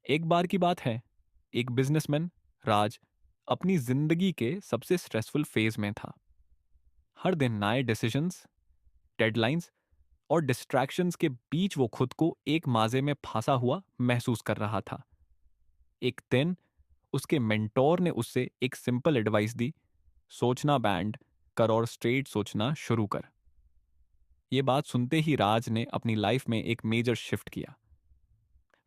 एक बार की बात है, एक बिजनेसमैन राज अपनी जिंदगी के सबसे स्ट्रेसफुल फेज में था। हर दिन नए डिसीजंस, डेडलाइंस और डिस्ट्रैक्शंस के बीच वो खुद को एक माजे में फंसा हुआ महसूस कर रहा था। एक दिन उसके मेंटोर ने उससे एक सिंपल एडवाइस दी, सोचना बैंड कर और स्ट्रेट सोचना शुरू कर। ये बात सुनते ही राज ने अपनी लाइफ में एक मेजर शिफ्ट किया।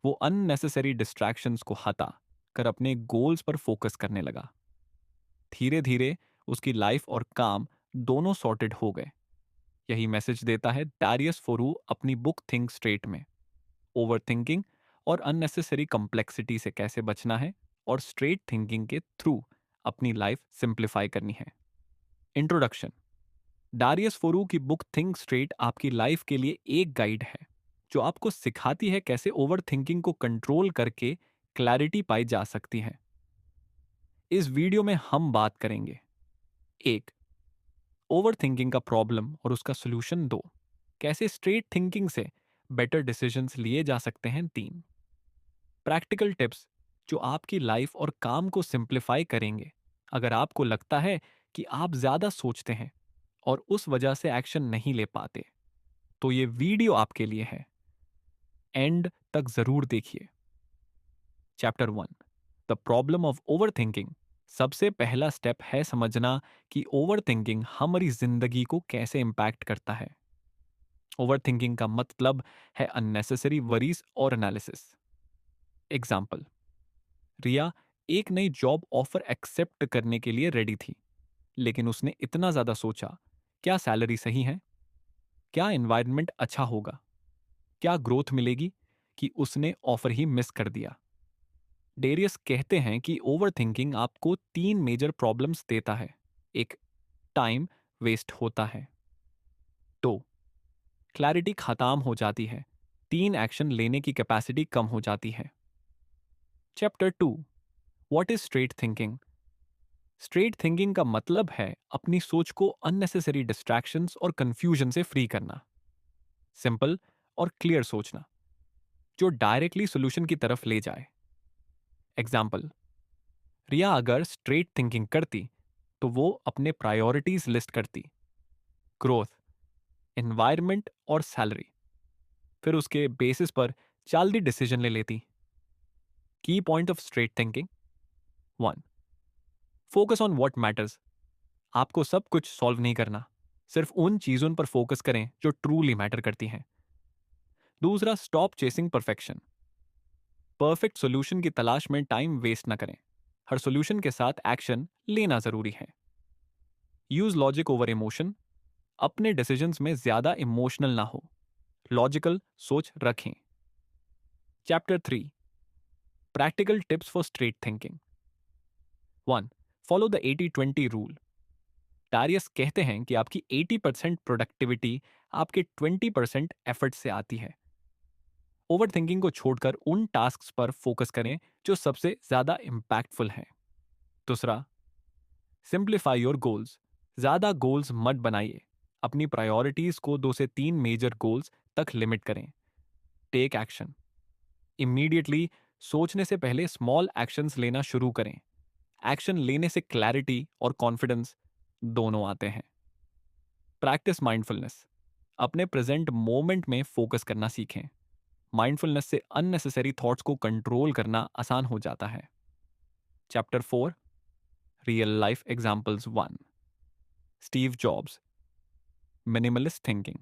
वो अननेसेसरी डिस्ट्रैक्शंस को हटा कर अपने गोल्स पर फोकस करने लगा। धीरे धीरे उसकी लाइफ और काम दोनों सॉर्टेड हो गए। यही मैसेज देता है डारियस फोरू अपनी बुक थिंक स्ट्रेट में। ओवर थिंकिंग और अननेसेसरी कॉम्प्लेक्सिटी से कैसे बचना है और स्ट्रेट थिंकिंग के थ्रू अपनी लाइफ सिंप्लीफाई करनी है। इंट्रोडक्शन। डारियस फोरू की बुक थिंक स्ट्रेट आपकी लाइफ के लिए एक गाइड है जो आपको सिखाती है कैसे ओवर थिंकिंग को कंट्रोल करके क्लैरिटी पाई जा सकती है। इस वीडियो में हम बात करेंगे: एक, ओवर थिंकिंग का प्रॉब्लम और उसका सोल्यूशन। दो, कैसे स्ट्रेट थिंकिंग से बेटर डिसीजंस लिए जा सकते हैं। तीन, प्रैक्टिकल टिप्स जो आपकी लाइफ और काम को सिंप्लीफाई करेंगे अगर आपको लगता है कि आप ज्यादा सोचते हैं और उस वजह से एक्शन नहीं ले पाते, तो ये वीडियो आपके लिए है। एंड तक जरूर देखिए। Chapter one, the problem of over thinking. सबसे पहला स्टेप है समझना कि ओवर थिंकिंग हमारी जिंदगी को कैसे इम्पैक्ट करता है। ओवर थिंकिंग का मतलब है अननेसेसरी वरीज और एनालिसिस। एग्जाम्पल: रिया एक नई जॉब ऑफर एक्सेप्ट करने के लिए रेडी थी, लेकिन उसने इतना ज्यादा सोचा, क्या सैलरी सही है, क्या एनवायरनमेंट अच्छा होगा, क्या ग्रोथ मिलेगी, कि उसने ऑफर ही मिस कर दिया। डेरियस कहते हैं कि ओवर थिंकिंग आपको तीन मेजर प्रॉब्लम्स देता है। एक, टाइम वेस्ट होता है। दो, क्लैरिटी खत्म हो जाती है। तीन, एक्शन लेने की कैपेसिटी कम हो जाती है। Chapter two, what is straight thinking. Straight thinking का मतलब है अपनी सोच को अननेसेसरी डिस्ट्रैक्शंस और कंफ्यूजन से फ्री करना। सिंपल और क्लियर सोचना जो डायरेक्टली सोल्यूशन की तरफ ले जाए। एग्जाम्पल: रिया अगर स्ट्रेट थिंकिंग करती तो वो अपने प्रायोरिटीज लिस्ट करती, ग्रोथ, एनवायरनमेंट और सैलरी। फिर उसके बेसिस पर जल्दी डिसीजन ले लेती। की point of straight thinking: one, focus on what matters. आपको सब कुछ सॉल्व नहीं करना, सिर्फ उन चीजों पर फोकस करें जो ट्रूली मैटर करती हैं। दूसरा, stop chasing perfection. Perfect solution की तलाश में टाइम वेस्ट ना करें, हर सॉल्यूशन के साथ एक्शन लेना जरूरी है। Use logic over emotion. अपने डिसीजंस में ज्यादा इमोशनल ना हो, लॉजिकल सोच रखें। Chapter three, practical tips for straight thinking. One, follow the 80-20 rule. Darius कहते हैं कि आपकी 80% प्रोडक्टिविटी आपके 20% एफर्ट से आती है। ओवर थिंकिंग को छोड़कर उन टास्क पर फोकस करें जो सबसे ज्यादा इंपैक्टफुल हैं। दूसरा, सिंप्लीफाई योर गोल्स। ज्यादा गोल्स मत बनाइए, अपनी प्रायोरिटीज को 2 से 3 मेजर गोल्स तक लिमिट करें। Take action immediately. सोचने से पहले स्मॉल एक्शंस लेना शुरू करें। एक्शन लेने से क्लैरिटी और कॉन्फिडेंस दोनों आते हैं। Practice mindfulness. अपने प्रेजेंट मोमेंट में फोकस करना सीखें। माइंडफुलनेस से अननेसेसरी थॉट्स को कंट्रोल करना आसान हो जाता है। Chapter four, real life examples. One, Steve jobs, minimalist thinking.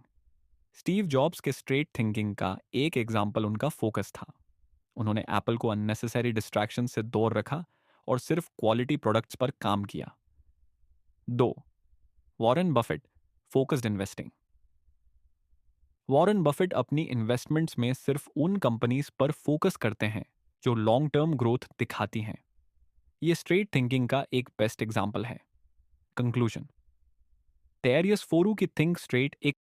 Steve jobs के स्ट्रेट थिंकिंग का एक एग्जाम्पल उनका फोकस था। उन्होंने एप्पल को अननेसेसरी डिस्ट्रैक्शन से दूर रखा और सिर्फ क्वालिटी प्रोडक्ट्स पर काम किया। दो, Warren Buffett, focused investing. Warren Buffett अपनी इन्वेस्टमेंट्स में सिर्फ उन कंपनीज पर फोकस करते हैं जो लॉन्ग टर्म ग्रोथ दिखाती हैं। ये स्ट्रेट थिंकिंग का एक बेस्ट एग्जाम्पल है। कंक्लूजन: टेरियस फोरू की थिंक स्ट्रेट एक